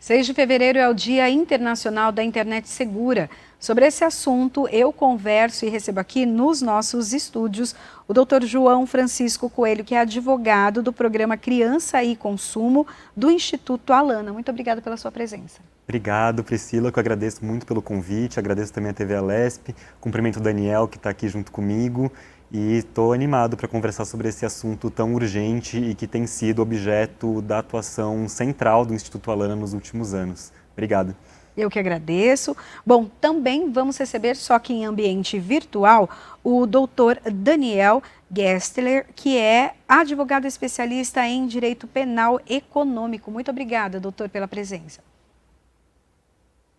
6 de fevereiro é o Dia Internacional da Internet Segura. Sobre esse assunto, eu converso e recebo aqui nos nossos estúdios o Dr. João Francisco Coelho, que é advogado do programa Criança e Consumo do Instituto Alana. Muito obrigada pela sua presença. Obrigado, Priscila, que eu agradeço muito pelo convite, agradeço também a TV Alesp, cumprimento o Daniel, que está aqui junto comigo, e estou animado para conversar sobre esse assunto tão urgente e que tem sido objeto da atuação central do Instituto Alana nos últimos anos. Obrigado. Eu que agradeço. Bom, também vamos receber, só que em ambiente virtual, o doutor Daniel Gestler, que é advogado especialista em Direito Penal Econômico. Muito obrigada, doutor, pela presença.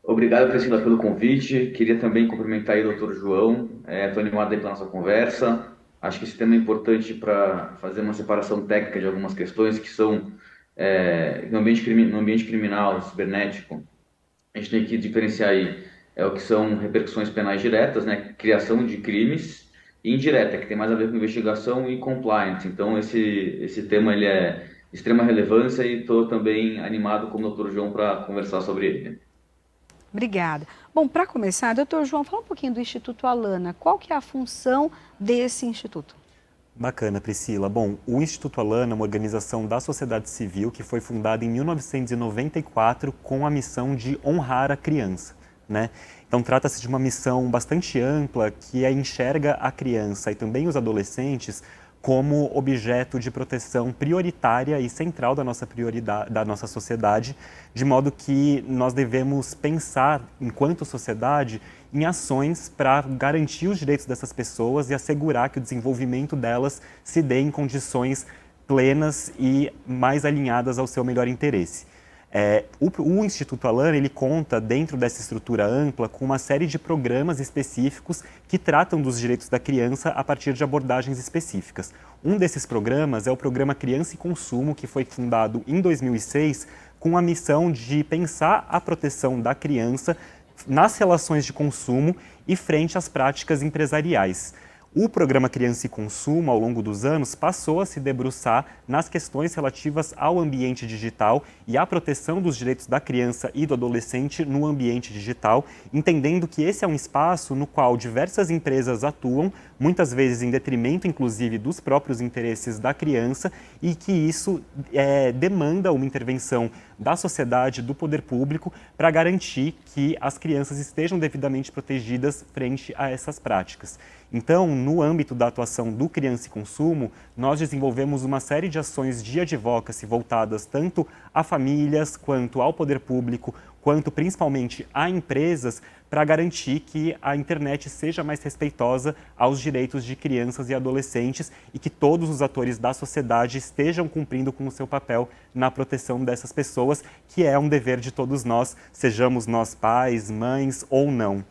Obrigado, Priscila, pelo convite. Queria também cumprimentar aí o Dr. João. Estou animado aí pela nossa conversa. Acho que esse tema é importante para fazer uma separação técnica de algumas questões que são no ambiente criminal, cibernético. A gente tem que diferenciar aí o que são repercussões penais diretas, né, criação de crimes, e indireta, que tem mais a ver com investigação e compliance. Então, esse tema ele é de extrema relevância e estou também animado como o Dr. João para conversar sobre ele. Obrigada. Bom, para começar, doutor João, fala um pouquinho do Instituto Alana. Qual que é a função desse instituto? Bacana, Priscila. Bom, o Instituto Alana é uma organização da sociedade civil que foi fundada em 1994 com a missão de honrar a criança, né? Então, trata-se de uma missão bastante ampla que enxerga a criança e também os adolescentes como objeto de proteção prioritária e central da nossa prioridade, da nossa sociedade, de modo que nós devemos pensar, enquanto sociedade, em ações para garantir os direitos dessas pessoas e assegurar que o desenvolvimento delas se dê em condições plenas e mais alinhadas ao seu melhor interesse. O Instituto Alana, ele conta, dentro dessa estrutura ampla, com uma série de programas específicos que tratam dos direitos da criança a partir de abordagens específicas. Um desses programas é o programa Criança e Consumo, que foi fundado em 2006 com a missão de pensar a proteção da criança nas relações de consumo e frente às práticas empresariais. O programa Criança e Consumo, ao longo dos anos, passou a se debruçar nas questões relativas ao ambiente digital e à proteção dos direitos da criança e do adolescente no ambiente digital, entendendo que esse é um espaço no qual diversas empresas atuam, muitas vezes em detrimento, inclusive, dos próprios interesses da criança, e que isso demanda uma intervenção da sociedade, do poder público, para garantir que as crianças estejam devidamente protegidas frente a essas práticas. Então, no âmbito da atuação do Criança e Consumo, nós desenvolvemos uma série de ações de advocacy voltadas tanto a famílias, quanto ao poder público, quanto principalmente a empresas, para garantir que a internet seja mais respeitosa aos direitos de crianças e adolescentes e que todos os atores da sociedade estejam cumprindo com o seu papel na proteção dessas pessoas, que é um dever de todos nós, sejamos nós pais, mães ou não.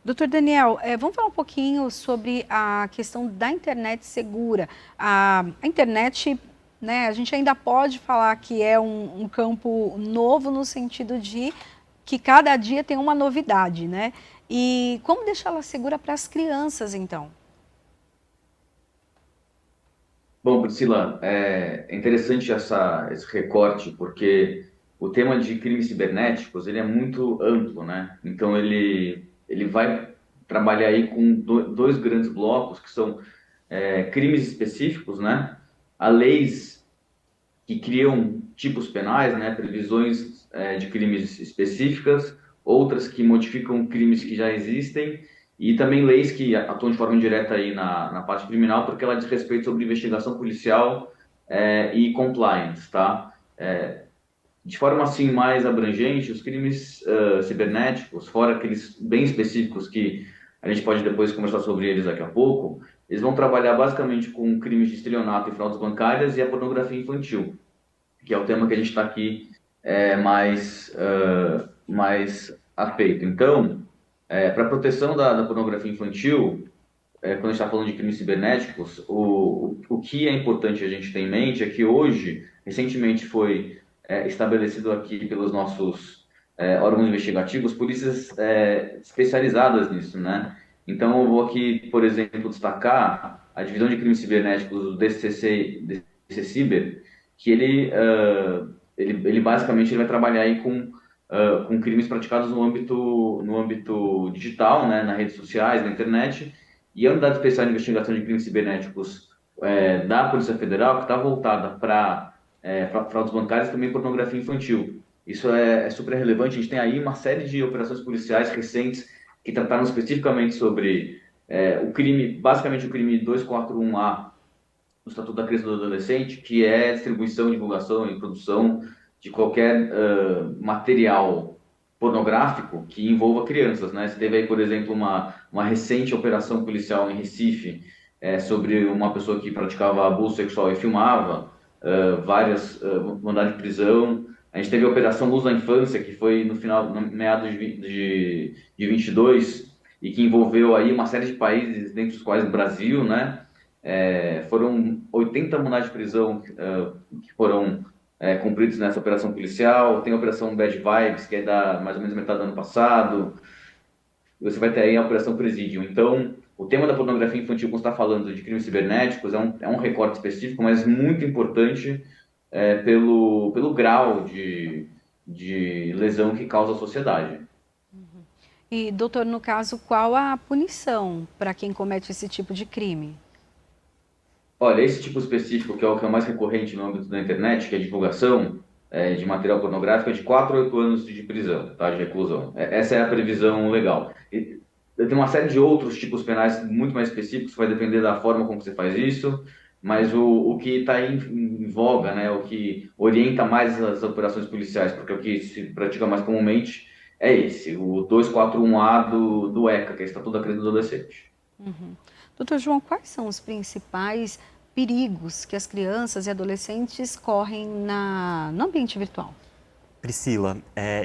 Doutor Daniel, vamos falar um pouquinho sobre a questão da internet segura. A internet, né, a gente ainda pode falar que é um campo novo no sentido de que cada dia tem uma novidade, né? E como deixá-la segura para as crianças, então? Bom, Priscila, é interessante esse recorte, porque o tema de crimes cibernéticos ele é muito amplo, né? Então, ele vai trabalhar aí com dois grandes blocos, que são crimes específicos, né? Há leis que criam tipos penais, né? Previsões de crimes específicas, outras que modificam crimes que já existem, e também leis que atuam de forma indireta aí na parte criminal, porque ela diz respeito sobre investigação policial e compliance, tá? De forma assim mais abrangente, os crimes cibernéticos, fora aqueles bem específicos que a gente pode depois conversar sobre eles daqui a pouco, eles vão trabalhar basicamente com crimes de estelionato e fraudes bancárias e a pornografia infantil, que é o tema que a gente está aqui mais afeito. Então, para a proteção da pornografia infantil, quando a gente está falando de crimes cibernéticos, o que é importante a gente ter em mente é que hoje, recentemente foi estabelecido aqui pelos nossos órgãos investigativos, polícias especializadas nisso, né? Então, eu vou aqui, por exemplo, destacar a divisão de crimes cibernéticos do DCC Cyber, que ele ele basicamente ele vai trabalhar aí com crimes praticados no âmbito digital, né, nas redes sociais, na internet, e a Unidade Especial de Investigação de Crimes Cibernéticos da Polícia Federal, que está voltada para fraudes bancárias e também pornografia infantil. Isso é super relevante. A gente tem aí uma série de operações policiais recentes que trataram especificamente sobre o crime, basicamente o crime 241A do Estatuto da Criança e do Adolescente, que é distribuição, divulgação e produção de qualquer material pornográfico que envolva crianças, né? Você teve aí, por exemplo, uma recente operação policial em Recife sobre uma pessoa que praticava abuso sexual e filmava, várias mandados de prisão. A gente teve a Operação Luz da Infância, que foi no final, no meados de 22, e que envolveu aí uma série de países, dentre os quais o Brasil, né? Foram 80 mandados de prisão que foram cumpridos nessa operação policial. Tem a Operação Bad Vibes, que é da mais ou menos metade do ano passado. Você vai ter aí a Operação Presídio. Então, o tema da pornografia infantil, quando você está falando de crimes cibernéticos, é um recorte específico, mas muito importante pelo grau de lesão que causa à sociedade. E, doutor, no caso, qual a punição para quem comete esse tipo de crime? Olha, esse tipo específico, que é o que é mais recorrente no âmbito da internet, que é a divulgação de material pornográfico, é de 4 a 8 anos de prisão, tá? De reclusão. Essa é a previsão legal. E tem uma série de outros tipos penais muito mais específicos, vai depender da forma como você faz isso, mas o que está em voga, né, o que orienta mais as operações policiais, porque o que se pratica mais comumente é esse, o 241A do ECA, que é o Estatuto da Criança e do Adolescente. Uhum. Doutor João, quais são os principais perigos que as crianças e adolescentes correm no ambiente virtual? Priscila,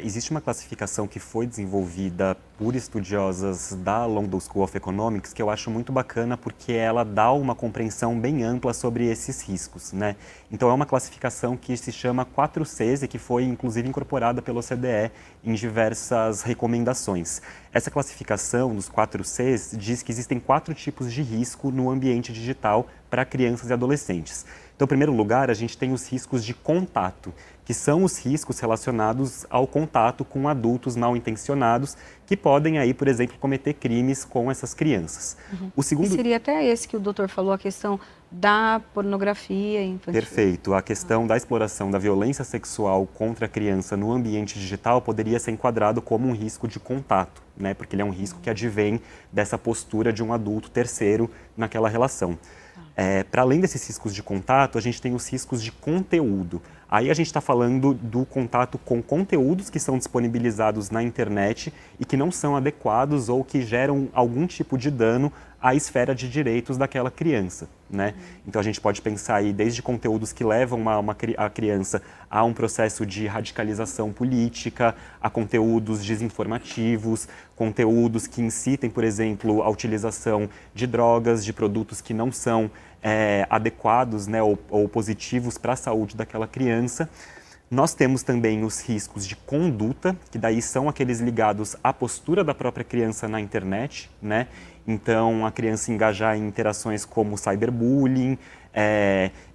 existe uma classificação que foi desenvolvida por estudiosas da London School of Economics que eu acho muito bacana porque ela dá uma compreensão bem ampla sobre esses riscos, né? Então é uma classificação que se chama 4Cs e que foi inclusive incorporada pela OCDE em diversas recomendações. Essa classificação dos 4Cs diz que existem 4 tipos de risco no ambiente digital para crianças e adolescentes. Então, em primeiro lugar, a gente tem os riscos de contato, que são os riscos relacionados ao contato com adultos mal intencionados que podem aí, por exemplo, cometer crimes com essas crianças. Uhum. O segundo... E seria até esse que o doutor falou, a questão da pornografia infantil. Perfeito. A questão da exploração da violência sexual contra a criança no ambiente digital poderia ser enquadrado como um risco de contato, né? Porque ele é um risco que advém dessa postura de um adulto terceiro naquela relação. Para além desses riscos de contato, a gente tem os riscos de conteúdo. Aí a gente está falando do contato com conteúdos que são disponibilizados na internet e que não são adequados ou que geram algum tipo de dano à esfera de direitos daquela criança, né? Então a gente pode pensar aí desde conteúdos que levam a criança a um processo de radicalização política, a conteúdos desinformativos, conteúdos que incitem, por exemplo, a utilização de drogas, de produtos que não são adequados, né, ou positivos para a saúde daquela criança. Nós temos também os riscos de conduta, que daí são aqueles ligados à postura da própria criança na internet, né? Então, a criança engajar em interações como cyberbullying,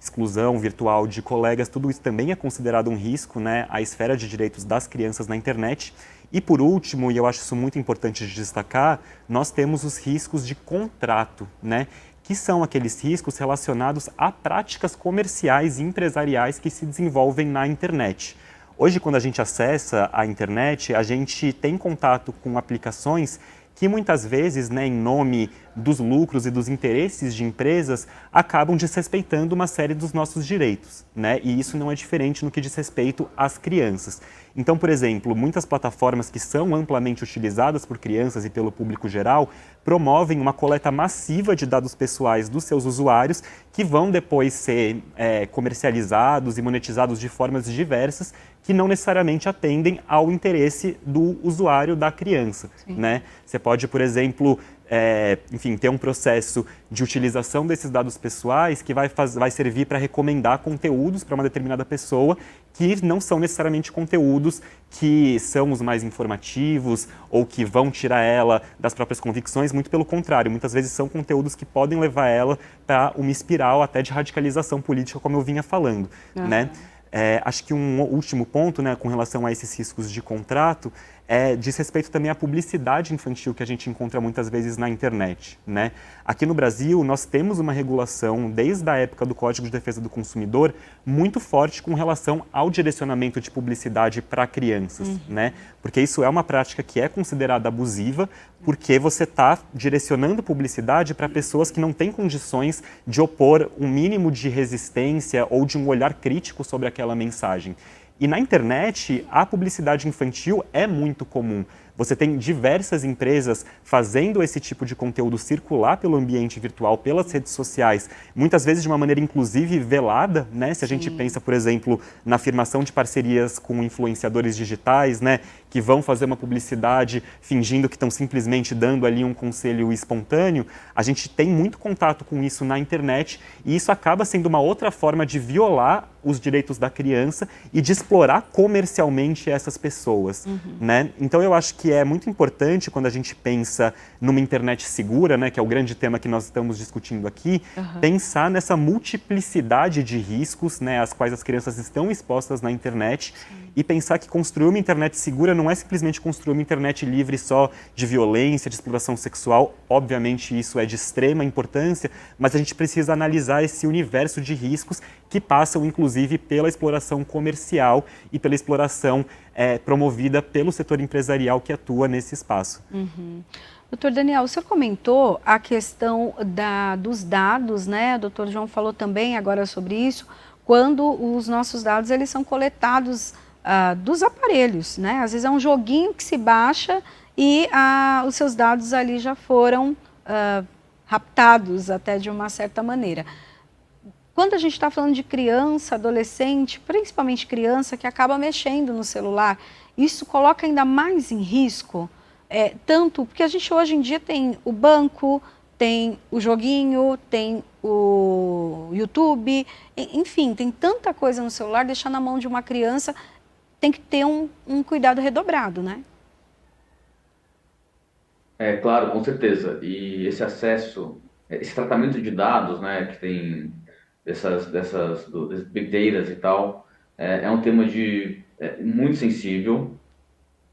exclusão virtual de colegas, tudo isso também é considerado um risco, né, à esfera de direitos das crianças na internet. E por último, e eu acho isso muito importante de destacar, nós temos os riscos de contrato, né? Que são aqueles riscos relacionados a práticas comerciais e empresariais que se desenvolvem na internet. Hoje, quando a gente acessa a internet, a gente tem contato com aplicações que muitas vezes, né, em nome dos lucros e dos interesses de empresas, acabam desrespeitando uma série dos nossos direitos, né? E isso não é diferente no que diz respeito às crianças. Então, por exemplo, muitas plataformas que são amplamente utilizadas por crianças e pelo público geral promovem uma coleta massiva de dados pessoais dos seus usuários que vão depois ser comercializados e monetizados de formas diversas que não necessariamente atendem ao interesse do usuário da criança, né? Você pode, por exemplo, enfim, ter um processo de utilização desses dados pessoais que vai servir para recomendar conteúdos para uma determinada pessoa que não são necessariamente conteúdos que são os mais informativos ou que vão tirar ela das próprias convicções, muito pelo contrário, muitas vezes são conteúdos que podem levar ela para uma espiral até de radicalização política, como eu vinha falando, né? Acho que um último ponto, né, com relação a esses riscos de contrato, diz respeito também à publicidade infantil que a gente encontra muitas vezes na internet, né? Aqui no Brasil, nós temos uma regulação, desde a época do Código de Defesa do Consumidor, muito forte com relação ao direcionamento de publicidade para crianças, né? Porque isso é uma prática que é considerada abusiva, porque você está direcionando publicidade para pessoas que não têm condições de opor um mínimo de resistência ou de um olhar crítico sobre aquela mensagem. E na internet, a publicidade infantil é muito comum. Você tem diversas empresas fazendo esse tipo de conteúdo circular pelo ambiente virtual, pelas redes sociais, muitas vezes de uma maneira inclusive velada, né? Se a gente pensa, por exemplo, na afirmação de parcerias com influenciadores digitais, né? Que vão fazer uma publicidade fingindo que estão simplesmente dando ali um conselho espontâneo, a gente tem muito contato com isso na internet e isso acaba sendo uma outra forma de violar os direitos da criança e de explorar comercialmente essas pessoas, né? Então eu acho que é muito importante quando a gente pensa numa internet segura, né, que é o grande tema que nós estamos discutindo aqui, pensar nessa multiplicidade de riscos, né, às quais as crianças estão expostas na internet e pensar que construir uma internet segura não é simplesmente construir uma internet livre só de violência, de exploração sexual. Obviamente isso é de extrema importância, mas a gente precisa analisar esse universo de riscos que passam, inclusive, pela exploração comercial e pela exploração promovida pelo setor empresarial que atua nesse espaço. Doutor Daniel, o senhor comentou a questão dos dados, né? O doutor João falou também agora sobre isso, quando os nossos dados eles são coletados dos aparelhos, né? Às vezes é um joguinho que se baixa e os seus dados ali já foram raptados até de uma certa maneira. Quando a gente está falando de criança, adolescente, principalmente criança que acaba mexendo no celular, isso coloca ainda mais em risco, tanto porque a gente hoje em dia tem o banco, tem o joguinho, tem o YouTube, enfim, tem tanta coisa no celular, deixar na mão de uma criança tem que ter um cuidado redobrado, né? Claro, com certeza. E esse acesso, esse tratamento de dados, né, que tem desses big data e tal, é um tema muito sensível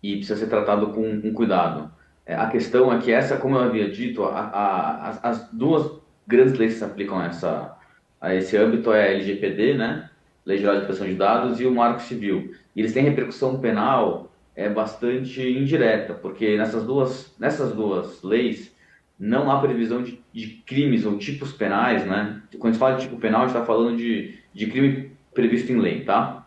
e precisa ser tratado com cuidado. A questão é que essa, como eu havia dito, as duas grandes leis que se aplicam a esse âmbito é a LGPD, né, Lei Geral de Proteção de Dados, e o Marco Civil. E eles têm repercussão penal bastante indireta, porque nessas duas leis não há previsão de crimes ou tipos penais, né? Quando a gente fala de tipo penal, a gente está falando de crime previsto em lei, tá?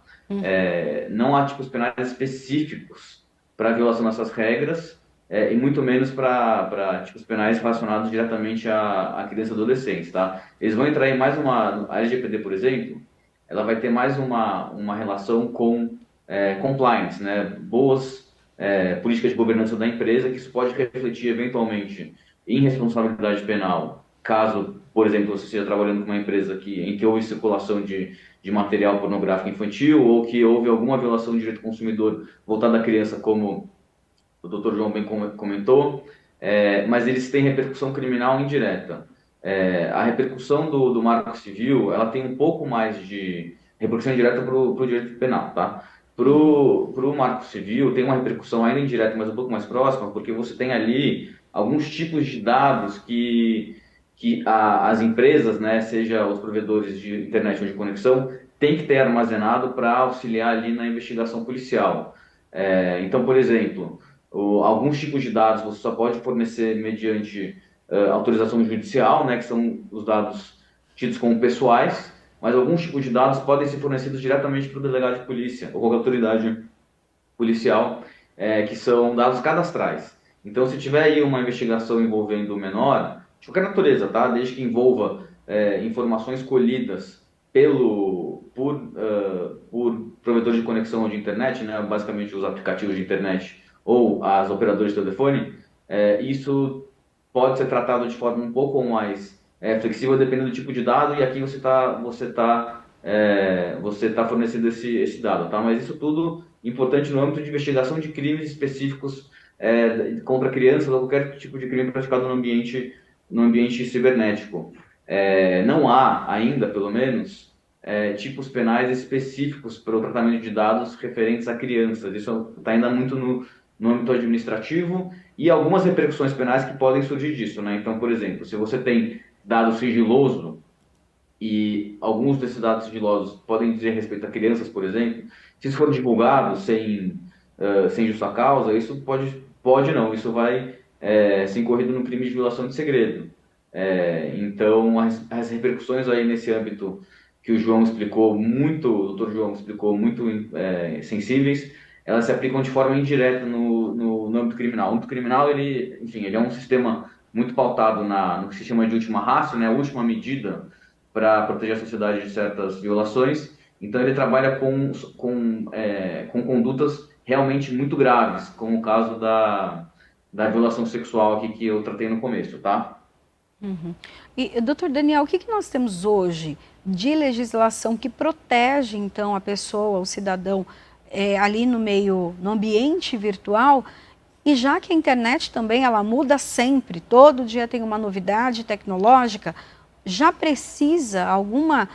Não há tipos penais específicos para violação dessas regras, e muito menos para tipos penais relacionados diretamente a criança e adolescentes, tá? Eles vão entrar em mais a LGPD, por exemplo, ela vai ter mais uma relação com compliance, né? Boas políticas de governança da empresa, que isso pode refletir eventualmente em responsabilidade penal, caso, por exemplo, você esteja trabalhando com uma empresa em que houve circulação de material pornográfico infantil ou que houve alguma violação do direito do consumidor voltada à criança, como o Dr. João bem comentou, mas eles têm repercussão criminal indireta. A repercussão do Marco Civil, ela tem um pouco mais de repercussão indireta para o direito penal, tá? Pro Marco Civil tem uma repercussão ainda indireta, mas um pouco mais próxima, porque você tem ali alguns tipos de dados que as empresas, né, seja os provedores de internet ou de conexão, tem que ter armazenado para auxiliar ali na investigação policial. Então, por exemplo, alguns tipos de dados você só pode fornecer mediante autorização judicial, né, que são os dados tidos como pessoais, mas alguns tipos de dados podem ser fornecidos diretamente para o delegado de polícia ou qualquer autoridade policial, que são dados cadastrais. Então, se tiver aí uma investigação envolvendo o menor, de qualquer natureza, tá? Desde que envolva informações colhidas por provedores de conexão ou de internet, né? Basicamente os aplicativos de internet ou as operadoras de telefone, isso pode ser tratado de forma um pouco mais flexível, dependendo do tipo de dado, e aqui você tá fornecendo esse dado, tá? Mas isso tudo importante no âmbito de investigação de crimes específicos contra crianças ou qualquer tipo de crime praticado no ambiente cibernético. Não há ainda, pelo menos, tipos penais específicos para o tratamento de dados referentes a crianças. Isso está ainda muito no âmbito administrativo e algumas repercussões penais que podem surgir disso, né? Então, por exemplo, se você tem dado sigiloso e alguns desses dados sigilosos podem dizer respeito a crianças, por exemplo, se isso for divulgado sem justa causa, isso pode não, isso vai ser incorrido no crime de violação de segredo. Então, as repercussões aí nesse âmbito que o João explicou muito, o doutor João explicou muito sensíveis, elas se aplicam de forma indireta no âmbito criminal. O âmbito criminal, ele, enfim, ele é um sistema muito pautado no que se chama de última ratio, né, a última medida para proteger a sociedade de certas violações. Então, ele trabalha com condutas realmente muito graves, como o caso da violação sexual aqui que eu tratei no começo, tá? Uhum. E, doutor Daniel, o que nós temos hoje de legislação que protege, então, a pessoa, o cidadão, ali no meio, no ambiente virtual? E já que a internet também, ela muda sempre, todo dia tem uma novidade tecnológica, já precisa, alguma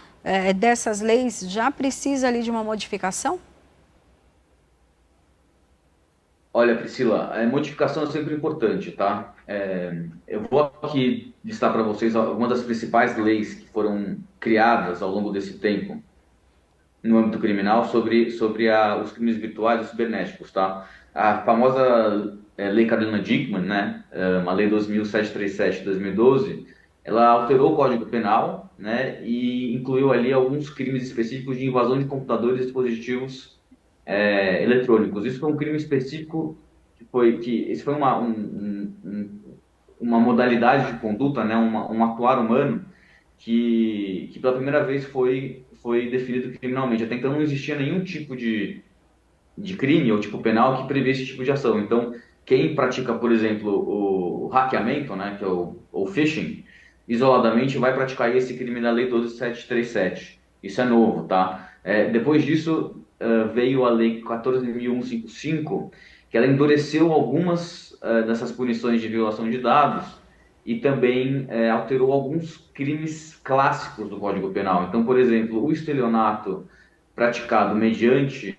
dessas leis, já precisa ali de uma modificação? Olha, Priscila, a modificação é sempre importante, tá? Eu vou aqui listar para vocês algumas das principais leis que foram criadas ao longo desse tempo no âmbito criminal sobre os crimes virtuais e cibernéticos, tá? A famosa Lei Carolina Dickmann, né? Uma lei 2737 de 2012, ela alterou o Código Penal, né? E incluiu ali alguns crimes específicos de invasão de computadores e dispositivos eletrônicos. Isso foi um crime específico isso foi uma modalidade de conduta, né, um atuar humano que pela primeira vez foi definido criminalmente. Até então não existia nenhum tipo de crime ou tipo penal que prevê esse tipo de ação. Então, quem pratica, por exemplo, o hackeamento, né, que é o phishing, isoladamente vai praticar esse crime da Lei 12737. Isso é novo, tá? Depois disso, veio a Lei 14.155, que ela endureceu algumas dessas punições de violação de dados e também alterou alguns crimes clássicos do Código Penal. Então, por exemplo, o estelionato praticado mediante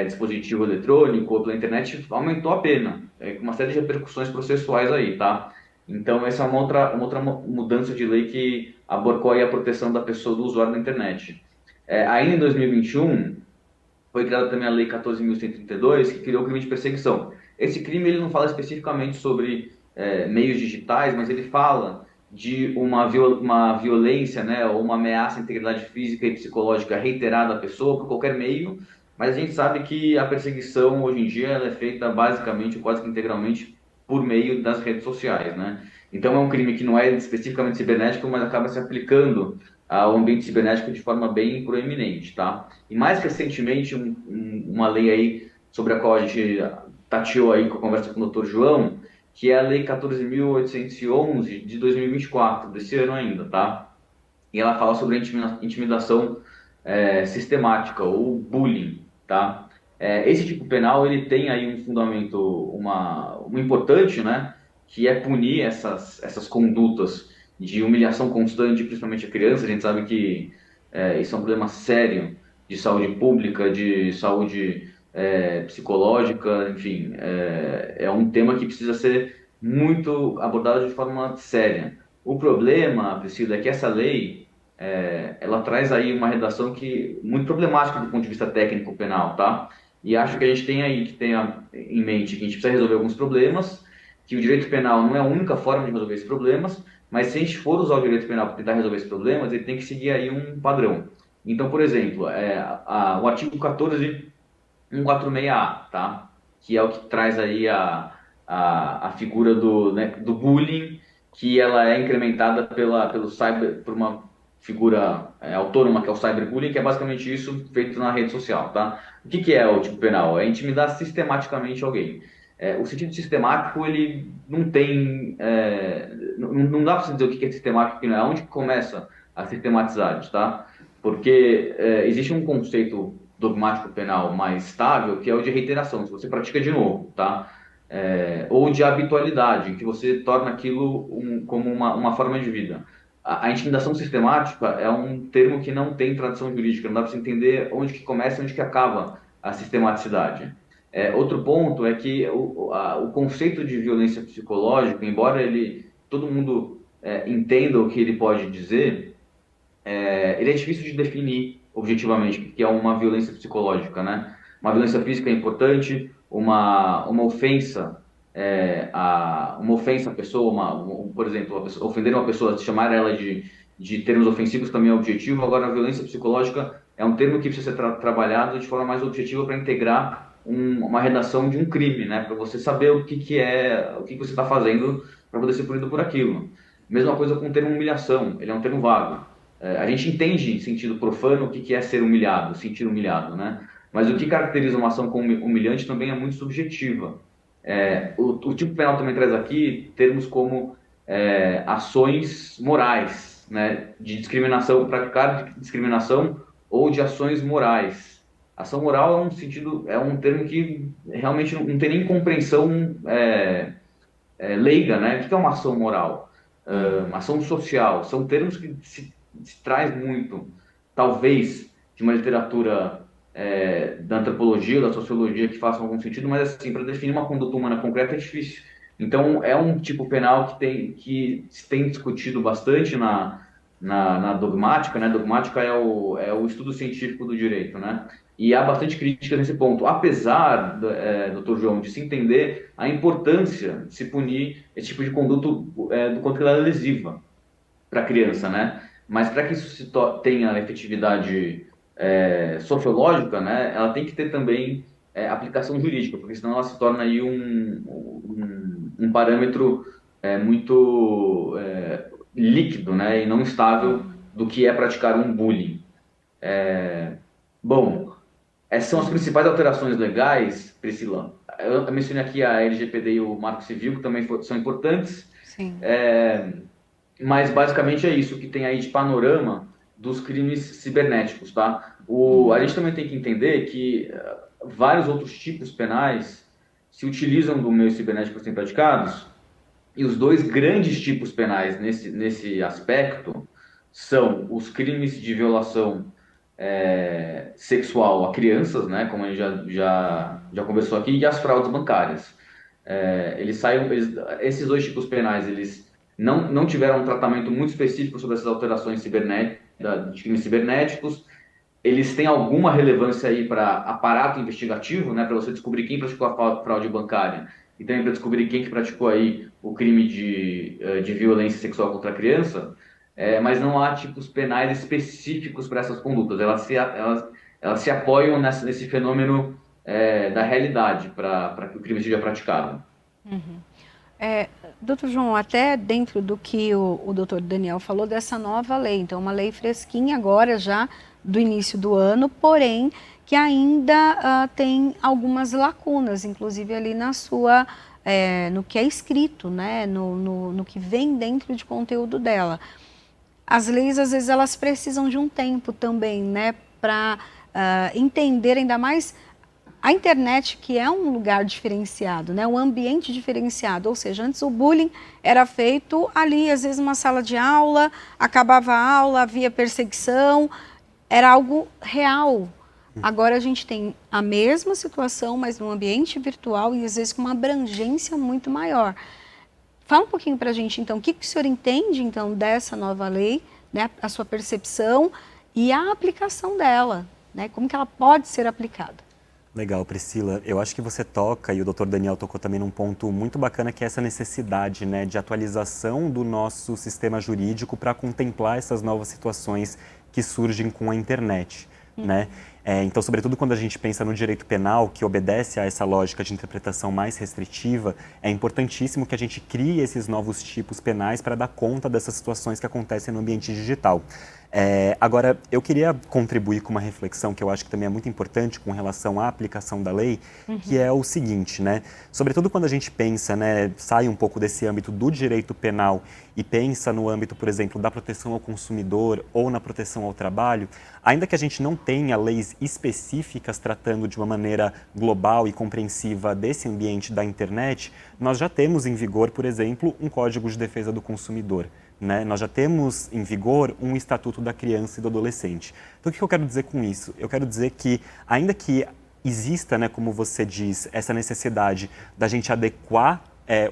dispositivo eletrônico ou pela internet aumentou a pena, com uma série de repercussões processuais aí, tá? Então, essa é uma outra mudança de lei que aborcou aí a proteção da pessoa, do usuário da internet. Ainda em 2021, foi criada também a Lei 14.132, que criou o crime de perseguição. Esse crime ele não fala especificamente sobre meios digitais, mas ele fala de uma violência, né, ou uma ameaça à integridade física e psicológica reiterada à pessoa por qualquer meio, mas a gente sabe que a perseguição hoje em dia ela é feita basicamente, ou quase que integralmente, por meio das redes sociais, né? Então é um crime que não é especificamente cibernético, mas acaba se aplicando ao ambiente cibernético de forma bem proeminente, tá? E mais recentemente, uma lei aí sobre a qual a gente tateou aí com a conversa com o Dr. João, que é a Lei 14.811 de 2024, desse ano ainda, tá? E ela fala sobre a intimidação sistemática, ou bullying, tá? Esse tipo penal, ele tem aí um fundamento, uma importante, né? Que é punir essas condutas de humilhação constante, principalmente a criança. A gente sabe que isso é um problema sério de saúde pública, de saúde psicológica, enfim, é um tema que precisa ser muito abordado de forma séria. O problema, Priscila, é que essa lei ela traz aí uma redação que muito problemática do ponto de vista técnico penal, tá? E acho que a gente tem aí que tenha em mente que a gente precisa resolver alguns problemas, que o direito penal não é a única forma de resolver esses problemas, mas se a gente for usar o direito penal para tentar resolver esses problemas, ele tem que seguir aí um padrão. Então, por exemplo, o artigo 14.146-A, tá? Que é o que traz aí a figura do bullying, que ela é incrementada por uma figura autônoma, que é o cyberbullying, que é basicamente isso feito na rede social, tá? O que é o tipo penal? É intimidar sistematicamente alguém. O sentido sistemático, ele não tem... não dá para você dizer o que é sistemático e o que não é. Onde que começa a sistematizar, tá? Porque existe um conceito dogmático penal mais estável, que é o de reiteração, se você pratica de novo, tá? Ou de habitualidade, que você torna aquilo como uma forma de vida. a intimidação sistemática é um termo que não tem tradição jurídica, não dá para você entender onde que começa e onde que acaba a sistematicidade. Outro ponto é que o conceito de violência psicológica, embora todo mundo entenda o que ele pode dizer, ele é difícil de definir objetivamente o que é uma violência psicológica, né? Uma violência física é importante, uma ofensa, uma ofensa à pessoa, por exemplo, ofender uma pessoa, chamar ela de termos ofensivos também é objetivo. Agora, a violência psicológica é um termo que precisa ser trabalhado de forma mais objetiva para integrar uma redação de um crime, né? Para você saber o que você está fazendo para poder ser punido por aquilo. Mesma coisa com o termo humilhação, ele é um termo vago. A gente entende em sentido profano o que é ser humilhado, sentir humilhado, né? Mas o que caracteriza uma ação como humilhante também é muito subjetiva. O tipo penal também traz aqui termos como ações morais, né? De discriminação, praticar discriminação ou de ações morais. Ação moral é um termo que realmente não tem nem compreensão leiga, né? O que é uma ação moral? Uma ação social. São termos que se traz muito, talvez, de uma literatura da antropologia, da sociologia que façam algum sentido, mas assim, para definir uma conduta humana concreta é difícil. Então, é um tipo penal que se tem discutido bastante na dogmática, né? Dogmática é o estudo científico do direito, né? E há bastante crítica nesse ponto, apesar, doutor João, de se entender a importância de se punir esse tipo de conduta do quanto que ela é lesiva para a criança, né? Mas para que isso tenha efetividade sociológica, né? Ela tem que ter também aplicação jurídica, porque senão ela se torna aí um parâmetro muito líquido, né? E não estável do que é praticar um bullying. Bom, essas são as principais alterações legais, Priscila. Eu mencionei aqui a LGPD e o Marco Civil, que também são importantes. Sim. Mas basicamente é isso que tem aí de panorama dos crimes cibernéticos, tá? A gente também tem que entender que vários outros tipos penais se utilizam do meio cibernético para serem praticados, e os dois grandes tipos penais nesse aspecto são os crimes de violação sexual a crianças, né, como a gente já conversou aqui, e as fraudes bancárias. Esses dois tipos penais, eles não tiveram um tratamento muito específico sobre essas alterações de crimes cibernéticos. Eles têm alguma relevância aí para aparato investigativo, né, para você descobrir quem praticou a fraude bancária e também para descobrir quem que praticou aí o crime de violência sexual contra a criança, mas não há tipos penais específicos para essas condutas. Elas se apoiam nesse fenômeno da realidade para que o crime seja praticado. Doutor João, até dentro do que o doutor Daniel falou dessa nova lei, então uma lei fresquinha agora já do início do ano, porém que ainda tem algumas lacunas, inclusive ali no que é escrito, né, no que vem dentro de conteúdo dela. As leis, às vezes, elas precisam de um tempo também, né, para entender ainda mais a internet, que é um lugar diferenciado, né, um ambiente diferenciado, ou seja, antes o bullying era feito ali, às vezes, numa sala de aula, acabava a aula, havia perseguição, era algo real. Agora a gente tem a mesma situação, mas num ambiente virtual e às vezes com uma abrangência muito maior. Fala um pouquinho para a gente, então, o que o senhor entende, então, dessa nova lei, né, a sua percepção e a aplicação dela, né, como que ela pode ser aplicada? Legal, Priscila. Eu acho que você toca, e o Dr. Daniel tocou também num ponto muito bacana, que é essa necessidade, né, de atualização do nosso sistema jurídico para contemplar essas novas situações que surgem com a internet, né? Então, sobretudo quando a gente pensa no direito penal, que obedece a essa lógica de interpretação mais restritiva, é importantíssimo que a gente crie esses novos tipos penais para dar conta dessas situações que acontecem no ambiente digital. Agora, eu queria contribuir com uma reflexão que eu acho que também é muito importante com relação à aplicação da lei, que é o seguinte, né? Sobretudo quando a gente pensa, né, sai um pouco desse âmbito do direito penal e pensa no âmbito, por exemplo, da proteção ao consumidor ou na proteção ao trabalho, ainda que a gente não tenha leis específicas tratando de uma maneira global e compreensiva desse ambiente da internet, nós já temos em vigor, por exemplo, um Código de Defesa do Consumidor, né? Nós já temos em vigor um Estatuto da Criança e do Adolescente. Então, o que eu quero dizer com isso? Eu quero dizer que, ainda que exista, né, como você diz, essa necessidade da gente adequar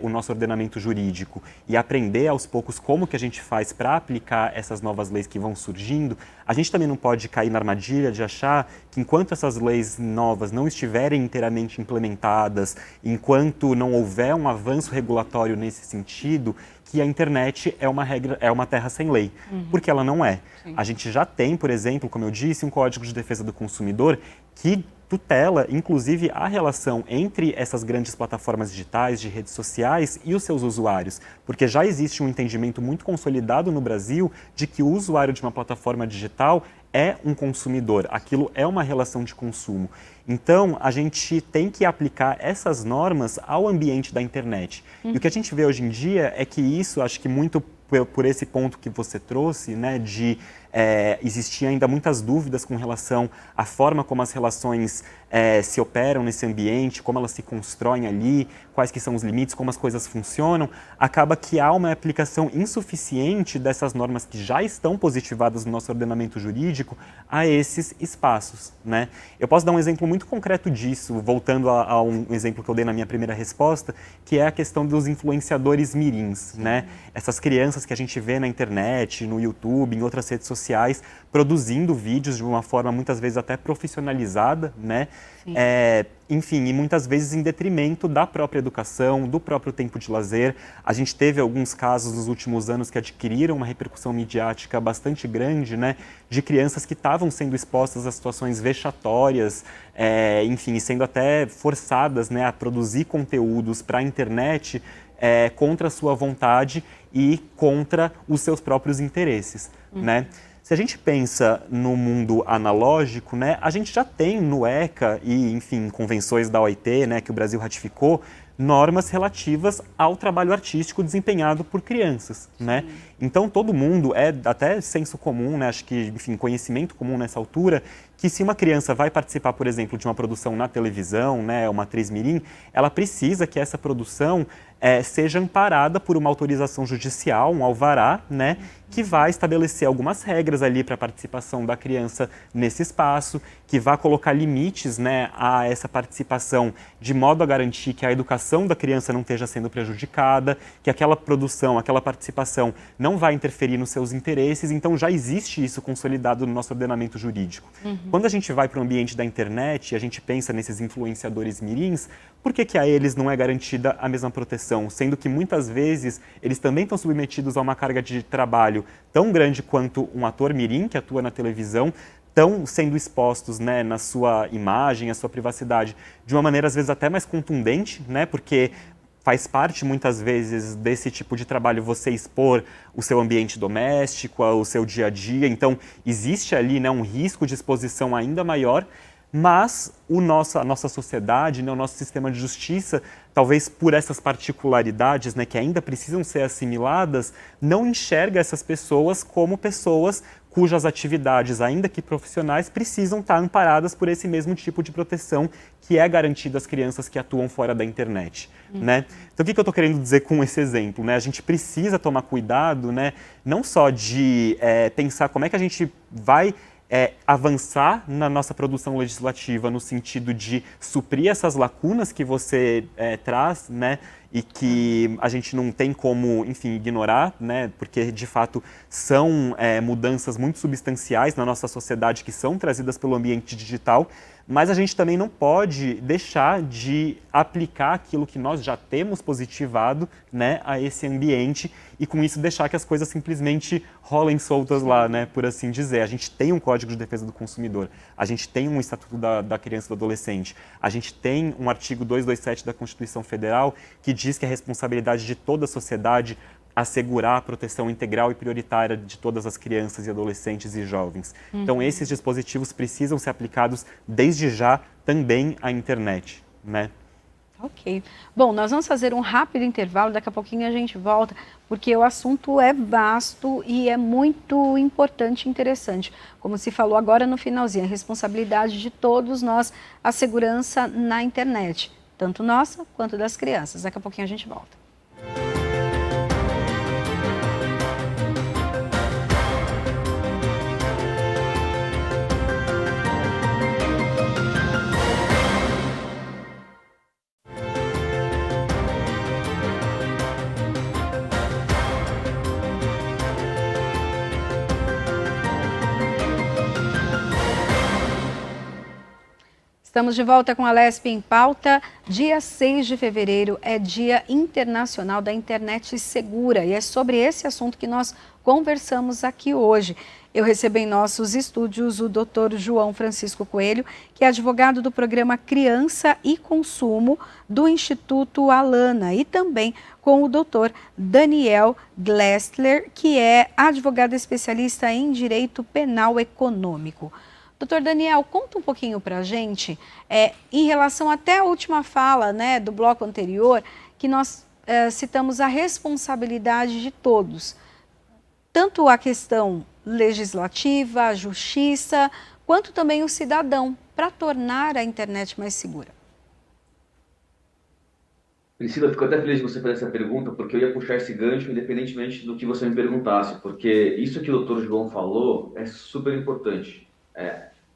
o nosso ordenamento jurídico e aprender aos poucos como que a gente faz para aplicar essas novas leis que vão surgindo, a gente também não pode cair na armadilha de achar que enquanto essas leis novas não estiverem inteiramente implementadas, enquanto não houver um avanço regulatório nesse sentido, que a internet é uma terra sem lei, porque ela não é. Sim. A gente já tem, por exemplo, como eu disse, um Código de Defesa do Consumidor que tutela, inclusive, a relação entre essas grandes plataformas digitais, de redes sociais e os seus usuários, porque já existe um entendimento muito consolidado no Brasil de que o usuário de uma plataforma digital é um consumidor, aquilo é uma relação de consumo. Então, a gente tem que aplicar essas normas ao ambiente da internet. E o que a gente vê hoje em dia é que isso, acho que muito por esse ponto que você trouxe, né, de existir ainda muitas dúvidas com relação à forma como as relações se operam nesse ambiente, como elas se constroem ali, quais que são os limites, como as coisas funcionam, acaba que há uma aplicação insuficiente dessas normas que já estão positivadas no nosso ordenamento jurídico a esses espaços, né? Eu posso dar um exemplo muito concreto disso, voltando a um exemplo que eu dei na minha primeira resposta, que é a questão dos influenciadores mirins, né? Essas crianças que a gente vê na internet, no YouTube, em outras redes sociais, produzindo vídeos de uma forma muitas vezes até profissionalizada, né? Enfim, e muitas vezes em detrimento da própria educação, do próprio tempo de lazer. A gente teve alguns casos nos últimos anos que adquiriram uma repercussão midiática bastante grande, né? De crianças que estavam sendo expostas a situações vexatórias, enfim, sendo até forçadas, né, a produzir conteúdos para a internet contra a sua vontade e contra os seus próprios interesses, né? Se a gente pensa no mundo analógico, né, a gente já tem no ECA e, enfim, convenções da OIT, né, que o Brasil ratificou, normas relativas ao trabalho artístico desempenhado por crianças, né? Então, todo mundo, até senso comum, né, acho que, enfim, conhecimento comum nessa altura, que se uma criança vai participar, por exemplo, de uma produção na televisão, né, uma atriz mirim, ela precisa que essa produção seja amparada por uma autorização judicial, um alvará, né, que vai estabelecer algumas regras ali para a participação da criança nesse espaço, que vai colocar limites, né, a essa participação de modo a garantir que a educação da criança não esteja sendo prejudicada, que aquela produção, aquela participação não vai interferir nos seus interesses. Então já existe isso consolidado no nosso ordenamento jurídico. Quando a gente vai para o ambiente da internet e a gente pensa nesses influenciadores mirins, por que a eles não é garantida a mesma proteção? Sendo que muitas vezes eles também estão submetidos a uma carga de trabalho tão grande quanto um ator mirim que atua na televisão, estão sendo expostos, né, na sua imagem, a sua privacidade, de uma maneira às vezes até mais contundente, né, porque faz parte muitas vezes desse tipo de trabalho você expor o seu ambiente doméstico, o seu dia a dia, então existe ali, né, um risco de exposição ainda maior, mas a nossa sociedade, né, o nosso sistema de justiça, talvez por essas particularidades, né, que ainda precisam ser assimiladas, não enxerga essas pessoas como pessoas cujas atividades, ainda que profissionais, precisam estar amparadas por esse mesmo tipo de proteção que é garantida às crianças que atuam fora da internet, né? Então, o que eu estou querendo dizer com esse exemplo, né? A gente precisa tomar cuidado, né, não só de pensar como é que a gente vai avançar na nossa produção legislativa no sentido de suprir essas lacunas que você traz, né, e que a gente não tem como, enfim, ignorar, né, porque de fato são mudanças muito substanciais na nossa sociedade que são trazidas pelo ambiente digital, mas a gente também não pode deixar de aplicar aquilo que nós já temos positivado, né, a esse ambiente e com isso deixar que as coisas simplesmente rolem soltas lá, né, por assim dizer. A gente tem um Código de Defesa do Consumidor, a gente tem um Estatuto da Criança e do Adolescente, a gente tem um artigo 227 da Constituição Federal que diz que é responsabilidade de toda a sociedade assegurar a proteção integral e prioritária de todas as crianças e adolescentes e jovens. Então, esses dispositivos precisam ser aplicados desde já também à internet, né? Ok. Bom, nós vamos fazer um rápido intervalo, daqui a pouquinho a gente volta, porque o assunto é vasto e é muito importante e interessante. Como se falou agora no finalzinho, a responsabilidade de todos nós, a segurança na internet, tanto nossa quanto das crianças. Daqui a pouquinho a gente volta. Estamos de volta com a Lesp em Pauta. Dia 6 de fevereiro é Dia Internacional da Internet Segura e é sobre esse assunto que nós conversamos aqui hoje. Eu recebo em nossos estúdios o Dr. João Francisco Coelho, que é advogado do programa Criança e Consumo do Instituto Alana, e também com o Dr. Daniel Glessler, que é advogado especialista em Direito Penal Econômico. Doutor Daniel, conta um pouquinho para a gente, em relação até a última fala, né, do bloco anterior, que nós citamos a responsabilidade de todos, tanto a questão legislativa, a justiça, quanto também o cidadão, para tornar a internet mais segura. Priscila, fico até feliz de você fazer essa pergunta, porque eu ia puxar esse gancho independentemente do que você me perguntasse, porque isso que o Dr. João falou é super importante.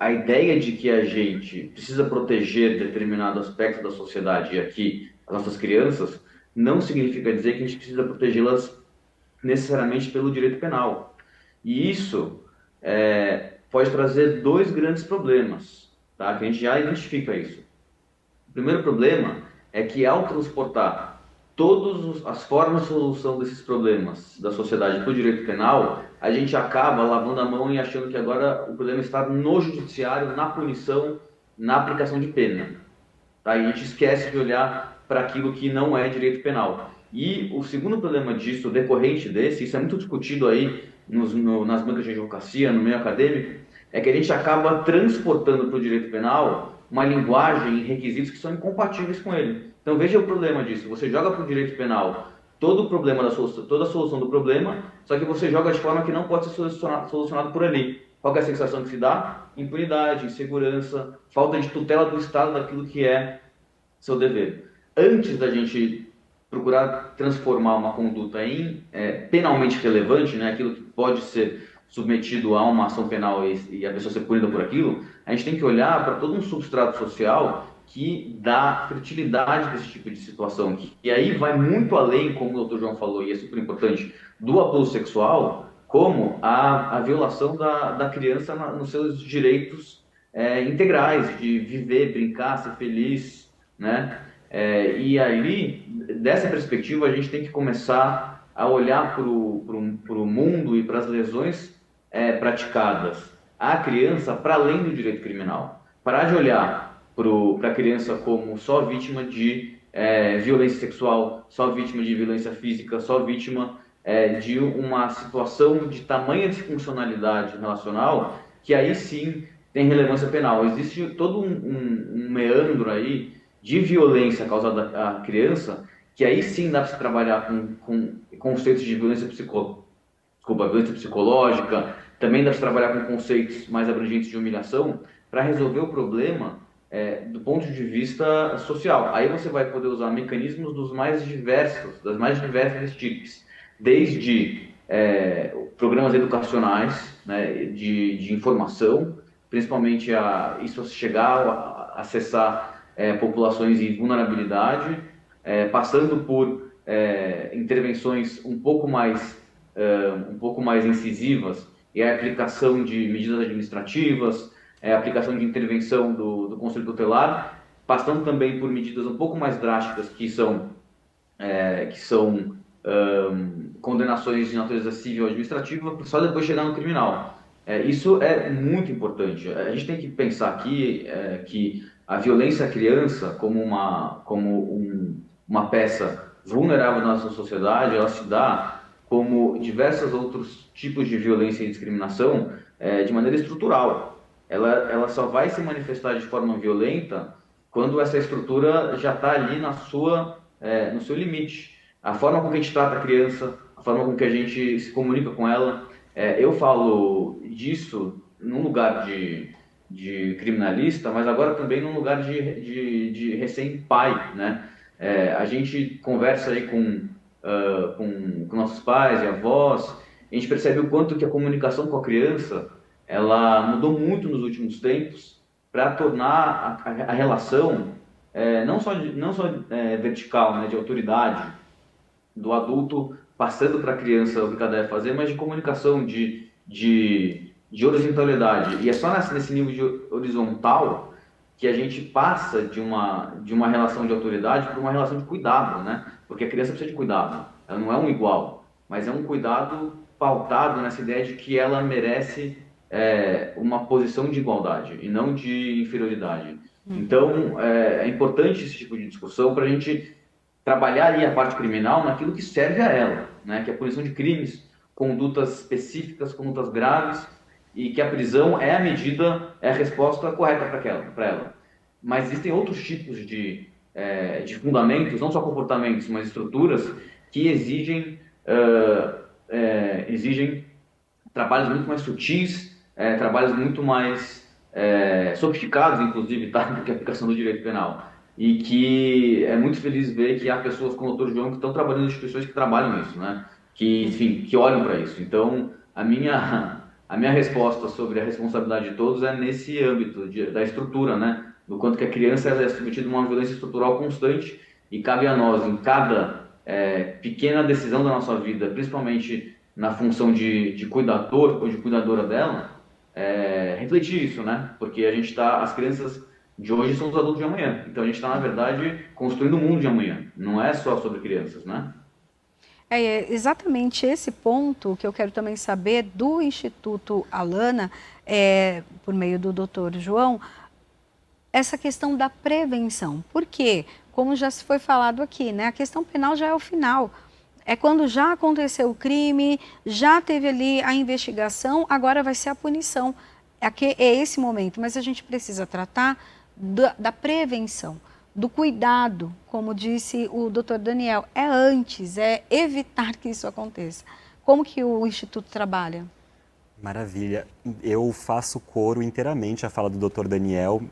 A ideia de que a gente precisa proteger determinado aspecto da sociedade, e aqui as nossas crianças, não significa dizer que a gente precisa protegê-las necessariamente pelo direito penal. E isso pode trazer dois grandes problemas, tá? Que a gente já identifica isso. O primeiro problema é que, ao transportar todas as formas de solução desses problemas da sociedade para o direito penal, a gente acaba lavando a mão e achando que agora o problema está no judiciário, na punição, na aplicação de pena. Tá? E a gente esquece de olhar para aquilo que não é direito penal. E o segundo problema disso, decorrente desse, isso é muito discutido aí nas bancas de advocacia, no meio acadêmico, é que a gente acaba transportando para o direito penal uma linguagem e requisitos que são incompatíveis com ele. Então veja o problema disso, você joga para o direito penal todo o problema toda a solução do problema, só que você joga de forma que não pode ser solucionado por ali. Qual é a sensação que se dá? Impunidade, insegurança, falta de tutela do Estado daquilo que é seu dever. Antes da gente procurar transformar uma conduta em penalmente relevante, né, aquilo que pode ser submetido a uma ação penal e a pessoa ser punida por aquilo, a gente tem que olhar para todo um substrato social que dá fertilidade para esse tipo de situação. E aí vai muito além, como o Dr. João falou, e é super importante, do abuso sexual, como a violação da criança nos seus direitos integrais, de viver, brincar, ser feliz, né? E aí, dessa perspectiva, a gente tem que começar a olhar para o mundo e para as lesões praticadas à criança para além do direito criminal. Parar de olhar para a criança como só vítima de violência sexual, só vítima de violência física, só vítima de uma situação de tamanha disfuncionalidade relacional, que aí sim tem relevância penal. Existe todo um meandro aí de violência causada à criança, que aí sim dá para se trabalhar com conceitos de violência psicológica, também dá para se trabalhar com conceitos mais abrangentes de humilhação, para resolver o problema do ponto de vista social. Aí você vai poder usar mecanismos das mais diversas estirpes, desde programas educacionais, né, de informação, principalmente isso chegar a acessar populações em vulnerabilidade, passando por intervenções um pouco mais incisivas, e a aplicação de medidas administrativas, a aplicação de intervenção do Conselho Tutelar, passando também por medidas um pouco mais drásticas, que são condenações de natureza civil ou administrativa, só depois chegar no criminal. Isso é muito importante. A gente tem que pensar aqui que a violência à criança, como uma peça vulnerável da nossa sociedade, ela se dá como diversos outros tipos de violência e discriminação de maneira estrutural. Ela só vai se manifestar de forma violenta quando essa estrutura já está ali no seu limite. A forma com que a gente trata a criança, a forma com que a gente se comunica com ela. Eu falo disso num lugar de criminalista, mas agora também num lugar de recém-pai, né? A gente conversa aí com nossos pais e avós, a gente percebe o quanto que a comunicação com a criança ela mudou muito nos últimos tempos para tornar a relação não só vertical, né, de autoridade do adulto passando para a criança o que ela deve fazer, mas de comunicação, de horizontalidade. E é só nesse nível de horizontal que a gente passa de uma relação de autoridade para uma relação de cuidado, né? Porque a criança precisa de cuidado, ela não é um igual, mas é um cuidado pautado nessa ideia de que ela merece uma posição de igualdade e não de inferioridade. Então, é importante esse tipo de discussão para a gente trabalhar ali a parte criminal naquilo que serve a ela, né? Que é a punição de crimes, condutas específicas, condutas graves, e que a prisão é a medida, é a resposta correta para ela. Mas existem outros tipos de fundamentos, não só comportamentos, mas estruturas, que exigem trabalhos muito mais sutis, trabalhos muito mais sofisticados, inclusive, tá? Do que a aplicação do direito penal. E que é muito feliz ver que há pessoas como o Dr. João que estão trabalhando em instituições que trabalham isso, né? Que, enfim, que olham para isso. Então, a minha resposta sobre a responsabilidade de todos é nesse âmbito da estrutura, né? Do quanto que a criança ela é submetida a uma violência estrutural constante e cabe a nós, em cada pequena decisão da nossa vida, principalmente na função de cuidador ou de cuidadora dela, refletir isso, né? Porque as crianças de hoje são os adultos de amanhã. Então a gente está, na verdade, construindo o mundo de amanhã. Não é só sobre crianças, né? É exatamente esse ponto que eu quero também saber do Instituto Alana, por meio do Dr. João, essa questão da prevenção. Por quê? Como já se foi falado aqui, né? A questão penal já é o final. É quando já aconteceu o crime, já teve ali a investigação, agora vai ser a punição. É esse momento, mas a gente precisa tratar da prevenção, do cuidado, como disse o doutor Daniel, é antes, é evitar que isso aconteça. Como que o Instituto trabalha? Maravilha. Eu faço coro inteiramente à fala do Dr. Daniel.